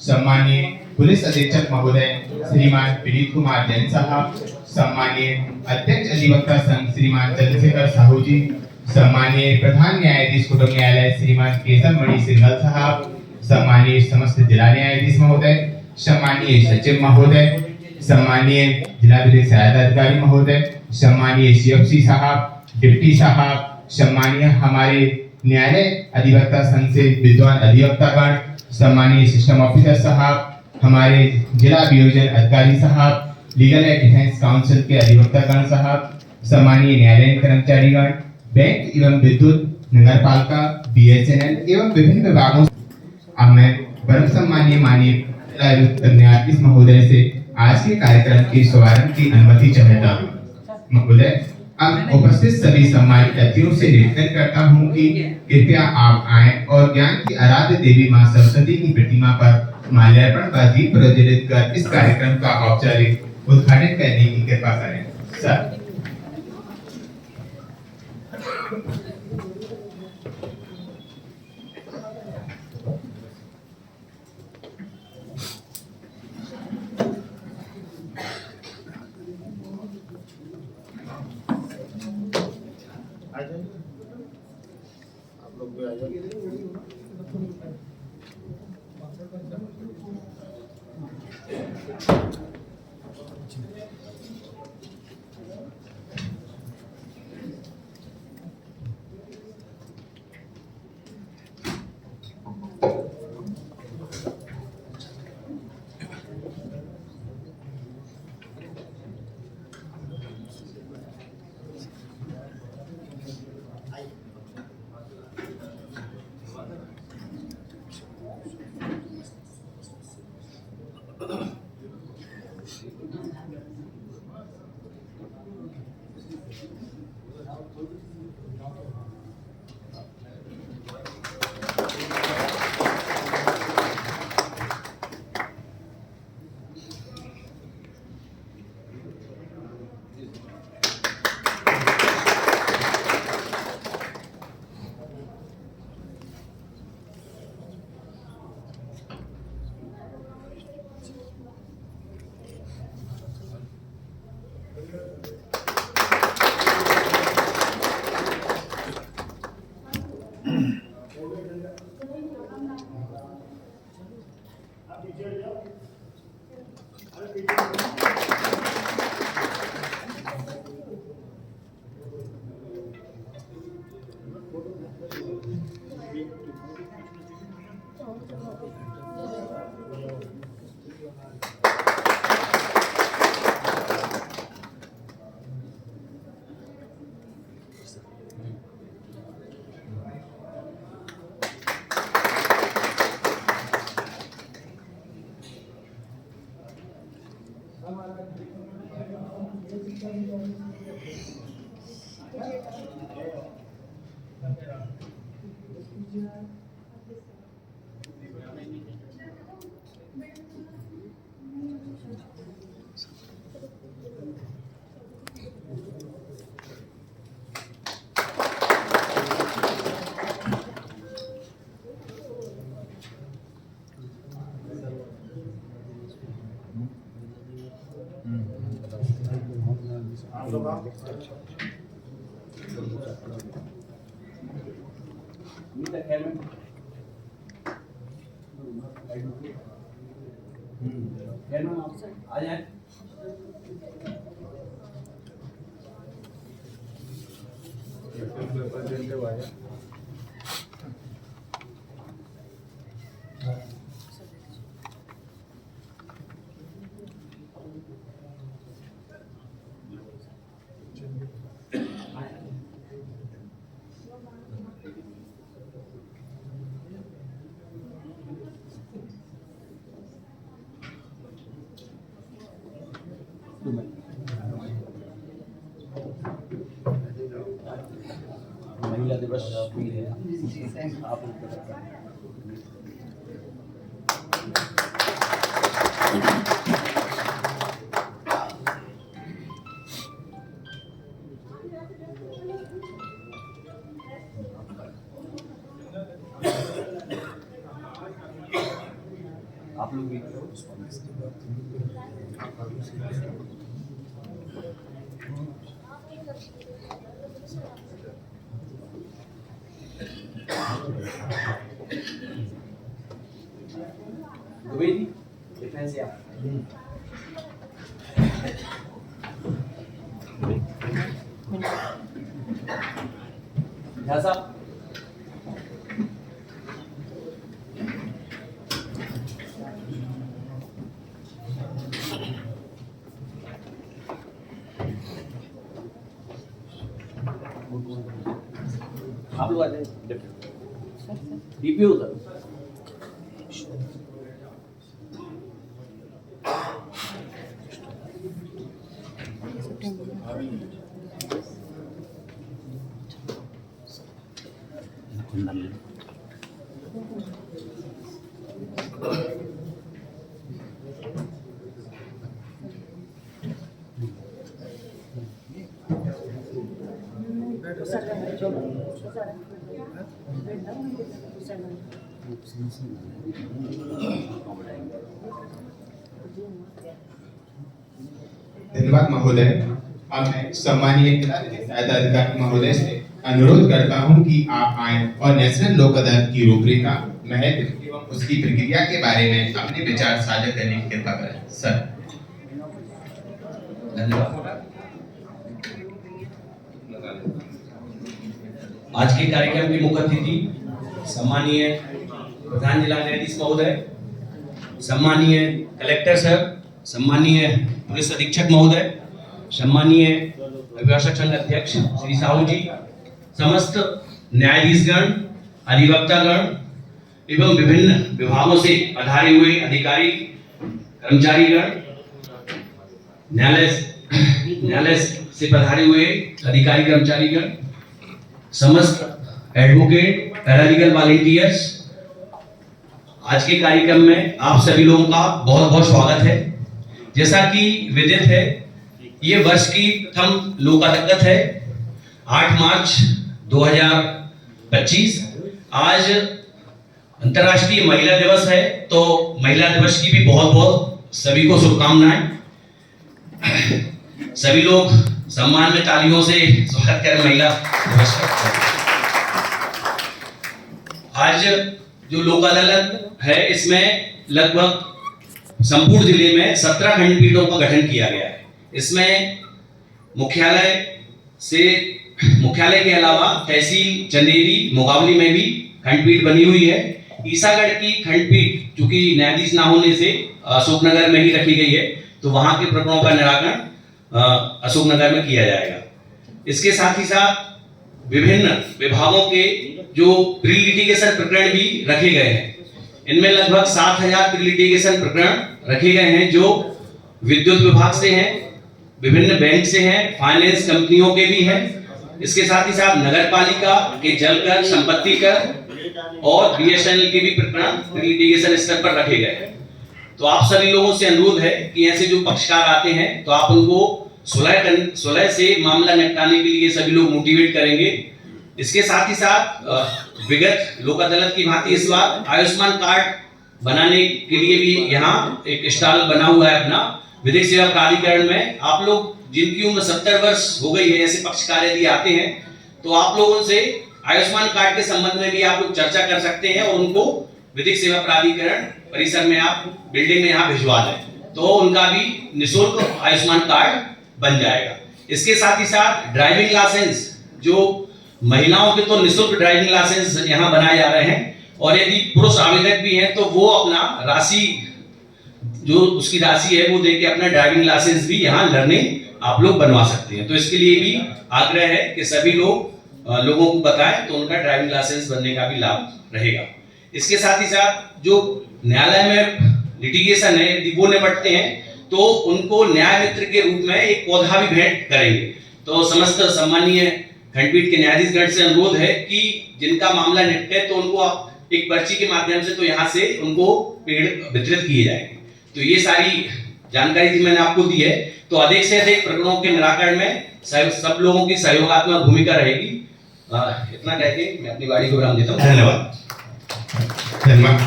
सम्मानीय पुलिस अधीक्षक महोदय श्रीमान विनीत कुमार जैन साहब, सम्मानीय अध्यक्ष अधिवक्ता संघ श्रीमान चंद्रशेखर साहू जी, सम्मानीय प्रधान न्यायाधीश कुटुंब न्यायालय श्रीमान केशव मणि सिंघल साहब, सम्मानीय समस्त जिला न्यायाधीश महोदय, सम्मानीय सचिव महोदय, सम्मानीय जिला विधिक सहायता अधिकारी महोदय, सम्मानीय सीएफसी साहब, डिप्टी साहब, सम्मानीय हमारे न्यायालय अधिवक्ता संघ से विद्वान अधिवक्तागण, सम्मानीय सिस्टम ऑफिसर साहब, हमारे जिला अभियोजन अधिकारी साहब, लीगल एंड डिफेंस काउंसिल के अधिवक्तागण साहब, सम्मानीय न्यायालयीन कर्मचारीगण, बैंक एवं विद्युत, नगरपालिका, बीएसएनएल एवं विभिन्न विभागों। अब मैं परम सम्मानीय माननीय न्यायाधीश महोदय से आज के कार्यक्रम के शुभारंभ की अनुमति चाहता हूँ। महोदय, अब उपस्थित सभी सम्मानित अतिथियों से निवेदन करता हूँ कि कृपया आप आएं और ज्ञान की आराध्य देवी मां सरस्वती की प्रतिमा पर माल्यार्पण व दीप प्रज्वलित कर इस कार्यक्रम का औपचारिक उद्घाटन करने की कृपा करें। सर। आप लोग भी आ जाइए। आ जाए। महिला दिवस भी है आप आप लोग भी दुबई जी डिफेंस से आप झा साहब आप लोग आते हैं डीपीओ सर धन्यवाद महोदय। अब मैं सम्मानीय सहायता अधिकारी महोदय से अनुरोध करता हूं कि आप आए और नेशनल लोक अदालत की रूपरेखा, महत्व एवं उसकी प्रक्रिया के बारे में अपने विचार साझा करने की कृपा करें। सर। धन्यवाद। आज के कार्यक्रम के मुख्य अतिथि सम्मानीय प्रधान जिला न्यायाधीश महोदय, सम्मानीय कलेक्टर साहब, सम्मानीय पुलिस अधीक्षक महोदय, सम्मानीय अभिभाषक संघ अध्यक्ष श्री साहू जी, समस्त न्यायाधीशगण, अधिवक्तागण एवं विभिन्न विभागों से पधारे हुए अधिकारी कर्मचारीगण, न्यायालय से पधारे हुए अधिकारी कर्मचारीगण, समस्त एडवोकेट, पैरालीगल वॉलंटियर्स, आज के कार्यक्रम में आप सभी लोगों का बहुत बहुत स्वागत है। जैसा कि विदित है, ये वर्ष की प्रथम लोक अदालत है। 8 मार्च 2025 आज अंतर्राष्ट्रीय महिला दिवस है, तो महिला दिवस की भी बहुत बहुत सभी को शुभकामनाएं। सभी लोग सम्मान में तालियों से स्वागत करें महिला दिवस का। आज जो लोक अदालत है, इसमें लगभग संपूर्ण जिले में 17 खंडपीठों का गठन किया गया है। इसमें मुख्यालय के अलावा तहसील चंदेरी, मुगावली में भी खंडपीठ बनी हुई है। ईसागढ़ की खंडपीठ चूंकि न्यायाधीश ना होने से अशोकनगर में ही रखी गई है, तो वहां के प्रकरणों का निराकरण अशोकनगर में किया जाएगा। इसके साथ ही साथ विभिन्न विभागों के जो प्री लिटिगेशन प्रकरण भी रखे गए हैं, इनमें लगभग 7000 प्री लिटिगेशन प्रकरण रखे गए हैं, जो विद्युत विभाग से हैं, विभिन्न बैंक से हैं, फाइनेंस कंपनियों के भी हैं। इसके साथ ही साथ नगर पालिका के जल कर, संपत्ति कर और बीएसएनएल के भी प्रकरण प्री लिटिगेशन स्तर पर रखे गए हैं। तो आप सभी लोगों से अनुरोध है कि ऐसे जो पक्षकार आते हैं, तो आप उनको सुलह से मामला निपटाने के लिए सभी लोग मोटिवेट करेंगे। इसके साथ ही साथ विगत लोक अदालत की भांति इस बार आयुष्मान कार्ड बनाने के लिए भी यहाँ एक स्टॉल बना हुआ है अपना विधिक सेवा प्राधिकरण में। आप लोग जिनकी उम्र 70 वर्ष हो गई है, ऐसे पक्षकार यदि आते हैं, तो आप लोगों से आयुष्मान कार्ड के संबंध में भी आप लोग चर्चा कर सकते हैं और उनको विधिक सेवा प्राधिकरण परिसर में आप बिल्डिंग में यहाँ भिजवा दें, तो उनका भी निःशुल्क आयुष्मान कार्ड बन जाएगा। इसके साथ ही साथ ड्राइविंग लाइसेंस, जो महिलाओं के तो निःशुल्क ड्राइविंग लाइसेंस यहाँ बनाए जा रहे हैं, और यदि पुरुष आवेदक भी हैं तो वो अपना राशि, जो उसकी राशि है वो देके अपना ड्राइविंग लाइसेंस भी यहाँ लर्निंग आप लोग बनवा सकते हैं। तो इसके लिए भी आग्रह है कि सभी लोगों को बताएं, तो उनका ड्राइविंग लाइसेंस बनने का भी लाभ रहेगा। इसके साथ ही साथ जो न्यायालय में लिटिगेशन है, यदि वो निपटते हैं, तो उनको न्याय मित्र के रूप में एक पौधा भी भेंट करेंगे। तो समस्त सम्मानीय खंडपीठ के न्यायाधीशगण से अनुरोध है कि जिनका मामला निपटे, तो उनको आप एक पर्ची के माध्यम से तो यहाँ से उनको पेड़ वितरित किए जाएंगे। तो ये सारी जानकारी थी मैंने आपको दी है। तो अधिक से अधिक प्रकरणों के निराकरण में सब लोगों की सहयोगात्मक भूमिका रहेगी। इतना कह के मैं अपनी वाणी को विराम देता हूँ। धन्यवाद। धन्यवाद।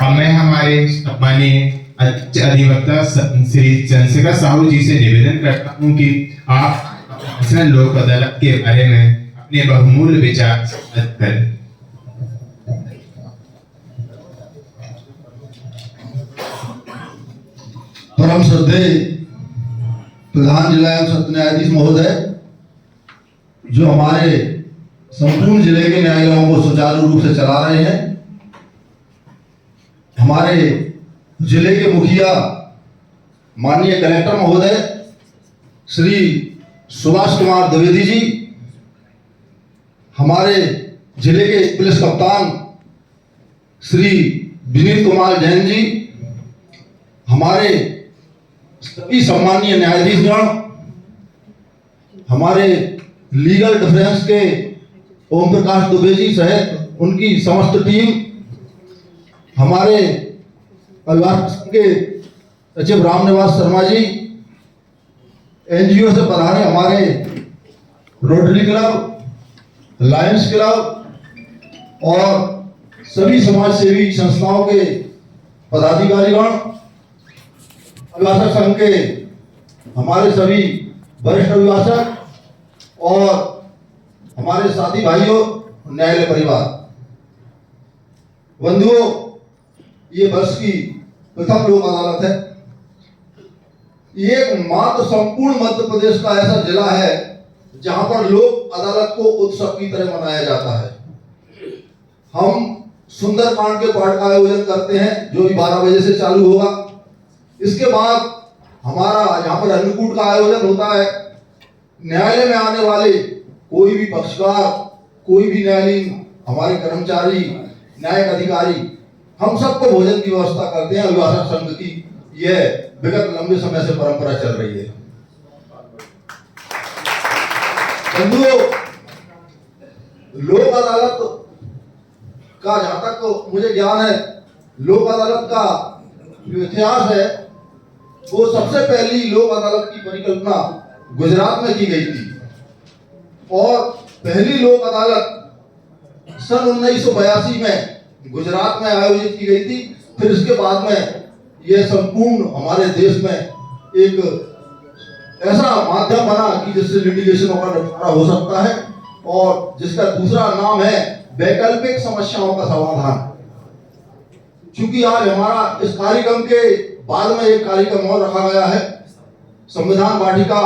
अब मैं हमारे सम्मानीय अधिवक्ता श्री चंद्रशेखर साहू जी से निवेदन करता हूं कि आप नेशनल लोक अदालत के बारे में अपने बहुमूल्य विचार साझा करें। परम श्रद्धेय प्रधान जिला एवं सत्र न्यायाधीश महोदय, जो हमारे संपूर्ण जिले के न्यायालयों को सुचारू रूप से चला रहे हैं, हमारे जिले के मुखिया माननीय कलेक्टर महोदय श्री सुभाष कुमार द्विवेदी जी, हमारे जिले के पुलिस कप्तान श्री विनीत कुमार जैन जी, हमारे सभी सम्मानीय न्यायाधीशगण, हमारे लीगल डिफेंस के ओम प्रकाश दुबे जी सहित उनकी समस्त टीम, हमारे अभिभाषक संघ के सचिव रामनिवास शर्मा जी, एनजीओ से पधारे हमारे रोटरी क्लब, लायंस क्लब और सभी समाज सेवी संस्थाओं के पदाधिकारीगण, अभिभाषक संघ के हमारे सभी वरिष्ठ अभिभाषक और हमारे साथी भाइयों, न्यायालय परिवार, बंधुओं, ये वर्ष की प्रथम लोक अदालत है। ये मात्र संपूर्ण मध्य प्रदेश का ऐसा जिला है जहां पर लोक अदालत को उत्सव की तरह मनाया जाता है। हम सुंदरकांड के पाठ का आयोजन करते हैं जो भी 12 बजे से चालू होगा। इसके बाद हमारा यहाँ पर अन्नकूट का आयोजन होता है। न्यायालय में आने वाले कोई भी पक्षकार, कोई भी न्यायाधीन, हमारे कर्मचारी, न्यायिक अधिकारी, हम सबको भोजन की व्यवस्था करते हैं। अभिभाषक संघ की यह विगत लंबे समय से परंपरा चल रही है। बंधुओं, लोक अदालत का जहां तक मुझे ज्ञान है, लोक अदालत का जो इतिहास है वो सबसे पहली लोक अदालत की परिकल्पना गुजरात में की गई थी और पहली लोक अदालत सन 1982 में गुजरात में आयोजित की गई थी। फिर इसके बाद में यह संपूर्ण हमारे देश में एक ऐसा माध्यम बना कि जिससे लिटिगेशनों का निपटारा हो सकता है और जिसका दूसरा नाम है वैकल्पिक समस्याओं का समाधान। चूंकि आज हमारा इस कार्यक्रम के बाद में एक कार्यक्रम और रखा गया है, संविधान वाटिका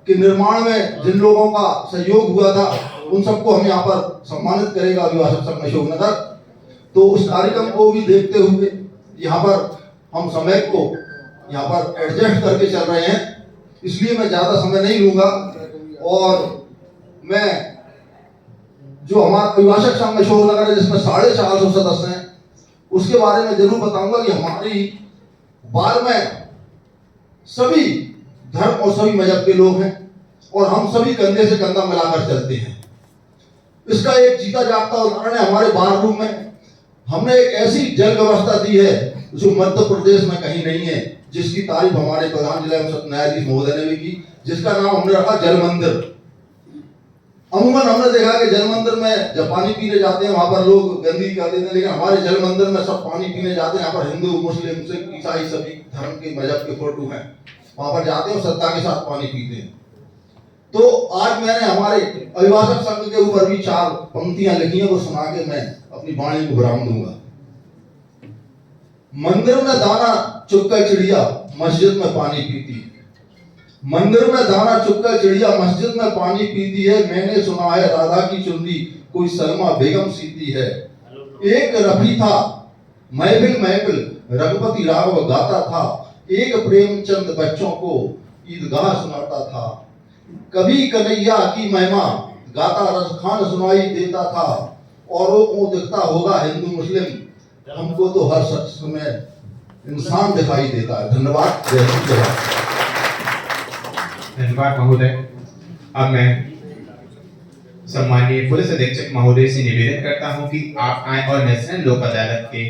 के निर्माण में जिन लोगों का सहयोग हुआ था उन सबको हम यहाँ पर सम्मानित करेगा अभिभाषक संघ अशोकनगर। तो उस कार्यक्रम को भी देखते हुए यहाँ पर हम समय को यहाँ पर एडजस्ट करके चल रहे हैं, इसलिए मैं ज्यादा समय नहीं लूंगा और मैं जो हमारा अभिभाषक संघ अशोकनगर है जिसमें 450 सदस्य हैं उसके बारे में जरूर बताऊंगा कि हमारी बार में सभी धर्म और सभी मजहब के लोग हैं और हम सभी कंधे से कंधा मिलाकर चलते हैं। इसका एक जीता जागता उदाहरण है हमारे बार रूम में हमने एक ऐसी जल व्यवस्था दी है जो मध्य प्रदेश में कहीं नहीं है, जिसकी तारीफ हमारे प्रधान जिला एवं सत्र न्यायाधीश महोदय ने भी की, जिसका नाम हमने रखा जल मंदिर। अमूमन हमने देखा कि जल मंदिर में जब पानी पीने जाते हैं वहां पर लोग गंदगी कर देते हैं, लेकिन हमारे जल मंदिर में सब पानी पीने जाते हैं। यहाँ पर हिंदू, मुस्लिम, सिख, ईसाई सभी धर्म के मजहब के फोटो हैं, वहां पर जाते हैं और श्रद्धा के साथ पानी पीते हैं। तो आज मैंने हमारे अभिभाषक संघ के ऊपर भी 4 पंक्तियां लिखी हैं, वो सुना के मैं अपनी वाणी को विराम दूंगा। मंदिर में दाना चुगकर चिड़िया मस्जिद में पानी पीती है, मंदिर में दाना चुगकर चिड़िया मस्जिद में पानी पीती है। मैंने सुना है राधा की चुंदी कोई सलमा बेगम सीती है। एक रफी था महफिल महफिल रघुपति राघव गाता था, एक प्रेमचंद बच्चों को ईदगाह सुनाता था। कभी कन्हैया की महिमा गाता रसखान सुनाई देता था, औरों को दिखता होगा हिंदू मुस्लिम, हमको तो हर शख्स में इंसान दिखाई देता है। धन्यवाद। जय हिंद, जय भारत। धन्यवाद महोदय। अब मैं सम्माननीय पुलिस अधीक्षक महोदय से निवेदन करता हूं कि आप आए और नेशनल लोक अदालत के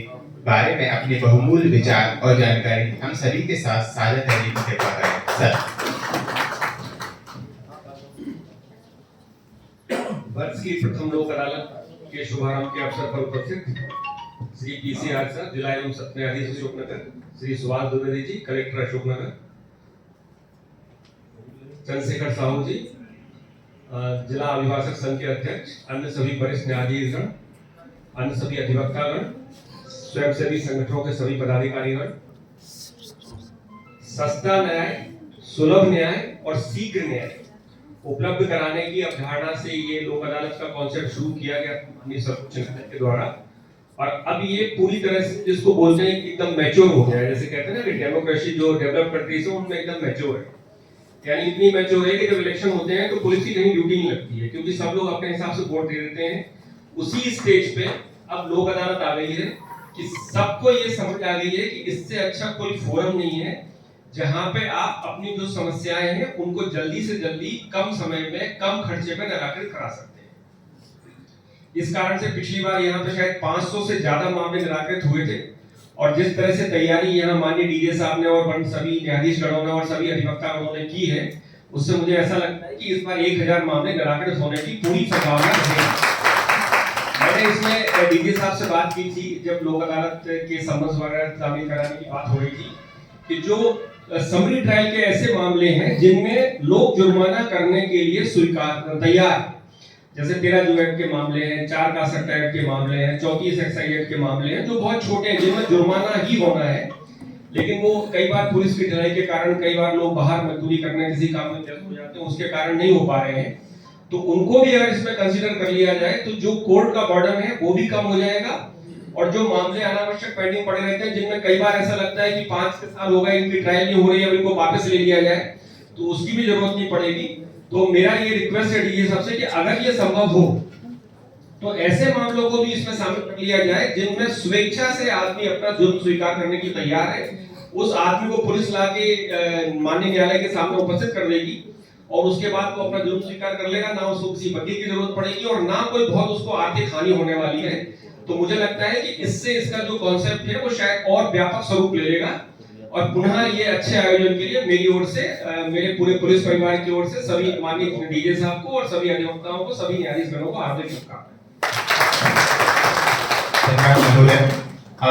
बारे में अपने बहुमूल्य विचार और जानकारी हम सभी के साथ साझा करने की कृपा करें। सर। वर्ष की प्रथम लोक अदालत के शुभारंभ के अवसर पर उपस्थित श्री पीसीआर सर, जिला एवं सत्र न्यायाधीश अशोकनगर, श्री सुभाष द्विवेदी जी, कलेक्टर अशोकनगर, चंद्रशेखर साहू जी, जिला अभिभाषक संघ के अध्यक्ष, अन्य सभी वरिष्ठ न्यायाधीशगण, अन्य सभी अधिवक्तागण, स्वयंसेवी संगठनों के सभी पदाधिकारीगण, सस्ता न्याय, सुलभ न्याय और शीघ्र न्याय उपलब्ध कराने की अवधारणा से ये लोक अदालत का कॉन्सेप्ट शुरू किया गया माननीय सर्वोच्च न्यायालय के द्वारा। और अब ये पूरी तरह से जिसको बोलते हैं एकदम मैच्योर हो गया है। जैसे कहते हैं ना कि डेमोक्रेसी जो डेवलप कंट्रीज है उनमें एकदम मैच्योर है, यानी इतनी मैच्योर है कि जब इलेक्शन होते हैं तो पुलिस की कहीं ड्यूटी नहीं लगती है, क्योंकि सब लोग अपने हिसाब से वोट दे देते हैं। उसी स्टेज पे अब लोक अदालत आ गई है कि सबको ये समझ आ गई है कि इससे अच्छा कोई फोरम नहीं है जहां पे आप अपनी जो समस्याएं हैं उनको जल्दी से जल्दी कम समय में कम खर्चे में निराकृत करा सकते हैं। इस कारण से पिछली बार यहाँ पे शायद 500 से ज्यादा मामले निराकृत हुए थे, और जिस तरह से तैयारी यहाँ माननीय डीजे साहब ने और सभी न्यायाधीश गणों ने और सभी अधिवक्ता गणों ने की है, उससे मुझे ऐसा लगता है कि इस बार 1000 मामले निराकृत होने की पूरी संभावना है। मैंने इसमें डीजे साहब से बात की थी जब लोक अदालत के समन्स वगैरह शामिल कराने की बात हो रही थी कि जो समरी ट्रायल के ऐसे मामले हैं जिनमें लोग जुर्माना करने के लिए स्वीकार तैयार, जैसे 13 जो एक्ट के मामले हैं, 4 कासठ एक्ट के मामले हैं, 34 एक्साइज एक्ट के मामले हैं, जो बहुत छोटे हैं जिनमें जुर्माना ही होना है, लेकिन वो कई बार पुलिस की ढिलाई के कारण कई बार लोग बाहर मजदूरी करने किसी काम में व्यस्त हो जाते हैं, उसके कारण नहीं हो पा रहे हैं। तो उनको भी अगर इसमें कंसीडर कर लिया जाए तो जो कोर्ट का बर्डन है वो भी कम हो जाएगा, और जो मामले अनावश्यक पेंडिंग पड़े रहते हैं जिनमें कई बार ऐसा लगता है कि 5 साल हो गए इनकी ट्रायल नहीं हो रही है, अब इनको वापस ले लिया जाए, तो उसकी भी जरूरत नहीं पड़ेगी। तो मेरा ये रिक्वेस्ट है डीजी साहब से कि अगर ये संभव हो तो ऐसे मामलों को भी इसमें शामिल कर लिया जाए जिनमें स्वेच्छा से आदमी अपना जुर्म स्वीकार करने की तैयार है। उस आदमी को पुलिस लाके माननीय न्यायालय के सामने उपस्थित कर देगी और उसके बाद वो अपना जुर्म स्वीकार कर लेगा, ना उसको किसी वकील की जरूरत पड़ेगी और ना कोई बहुत उसको आर्थिक हानि होने वाली है। तो मुझे लगता है कि इससे इसका जो कॉन्सेप्ट है वो शायद और व्यापक स्वरूप ले लेगा। और पुनः ये अच्छे आयोजन के लिए मेरी ओर से, मेरे पूरे पुलिस परिवार की ओर से सभी माननीय डीजे साहब को और सभी अधिवक्ताओं को, सभी न्यायाधीश गणों को हार्दिक शुभकामनाएं।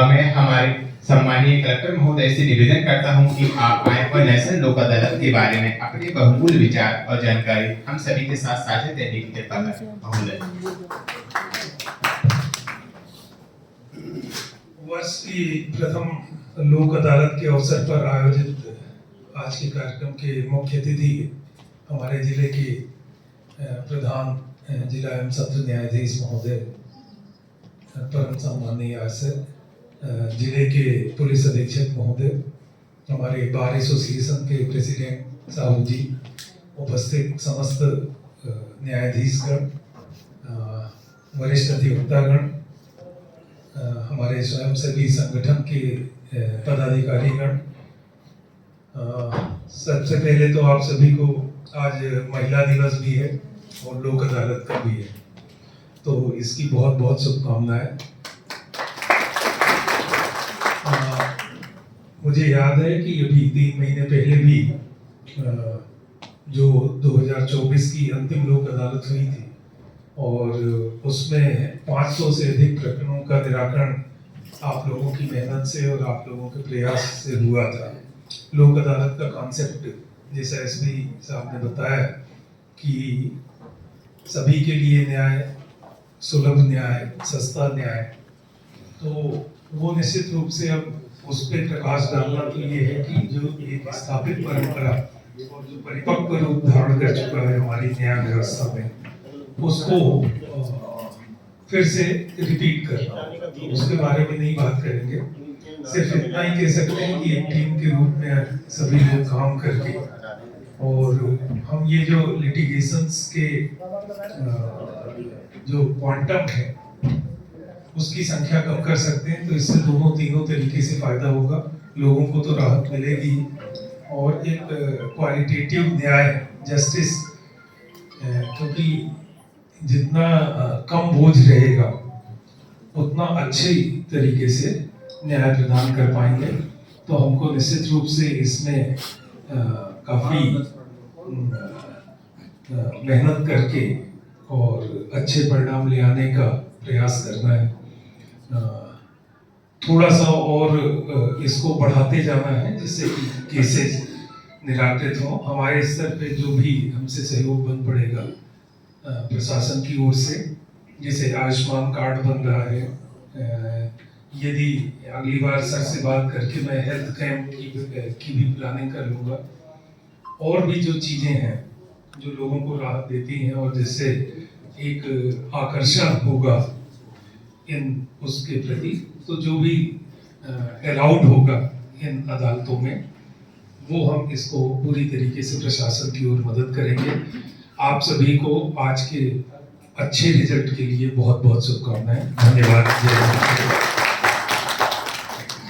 मैं हमारे सम्मानीय कलेक्टर महोदय से निवेदन करता हूं कि आप आए और नेशनल लोक अदालत के बारे में अपने बहुमूल्य विचार और जानकारी हम सभी के साथ साझा करने की कृपा करें। महोदय। वर्ष की प्रथम लोक अदालत के अवसर पर आयोजित आज के कार्यक्रम के मुख्य अतिथि हमारे जिले के प्रधान जिला एवं सत्र न्यायाधीश महोदय, परम सम्माननीय आचार्य, जिले के पुलिस अधीक्षक महोदय, हमारे बार एसोसिएशन के प्रेसिडेंट साहू जी, उपस्थित समस्त न्यायाधीशगण, वरिष्ठ अधिवक्तागण, हमारे स्वयंसेवी संगठन के पदाधिकारीगण, सबसे पहले तो आप सभी को आज महिला दिवस भी है और लोक अदालत का भी है, तो इसकी बहुत बहुत शुभकामनाएं। मुझे याद है कि अभी 3 महीने पहले भी जो 2024 की अंतिम लोक अदालत हुई थी और उसमें 500 से अधिक प्रकरणों का निराकरण आप लोगों की मेहनत से और आप लोगों के प्रयास से हुआ था। लोक अदालत का कॉन्सेप्ट जैसा एसपी साहब ने बताया कि सभी के लिए न्याय, सुलभ न्याय, सस्ता न्याय, तो वो निश्चित रूप से अब उस पर प्रकाश डालना तो ये है कि जो एक स्थापित परंपरा और जो परिपक्व रूप धारण कर चुका है हमारी न्याय व्यवस्था में, उसको फिर से रिपीट करना, उसके बारे में नहीं बात करेंगे। सिर्फ इतना ही कह सकते हैं कि एक टीम के रूप में सभी लोग काम करके और हम ये जो लिटिगेशंस के जो क्वांटम है उसकी संख्या कम कर सकते हैं, तो इससे दोनों तीनों तरीके से फायदा होगा। लोगों को तो राहत मिलेगी और एक क्वालिटेटिव न्याय, जस्टिस, क्योंकि जितना कम बोझ रहेगा उतना अच्छे तरीके से न्याय प्रदान कर पाएंगे। तो हमको निश्चित रूप से इसमें काफ़ी मेहनत करके और अच्छे परिणाम ले आने का प्रयास करना है। थोड़ा सा और इसको बढ़ाते जाना है जिससे कि केसेस निराकृत हों। हमारे स्तर पे जो भी हमसे सहयोग बन पड़ेगा प्रशासन की ओर से, जैसे आयुष्मान कार्ड बन रहा है, यदि अगली बार सर से बात करके मैं हेल्थ कैंप की भी प्लानिंग कर लूँगा, और भी जो चीज़ें हैं जो लोगों को राहत देती हैं और जिससे एक आकर्षण होगा इन उसके प्रति, तो जो भी अलाउड होगा इन अदालतों में वो हम इसको पूरी तरीके से प्रशासन की ओर मदद करेंगे। आप सभी को आज के अच्छे रिजल्ट के लिए बहुत बहुत शुभकामनाएं। धन्यवाद।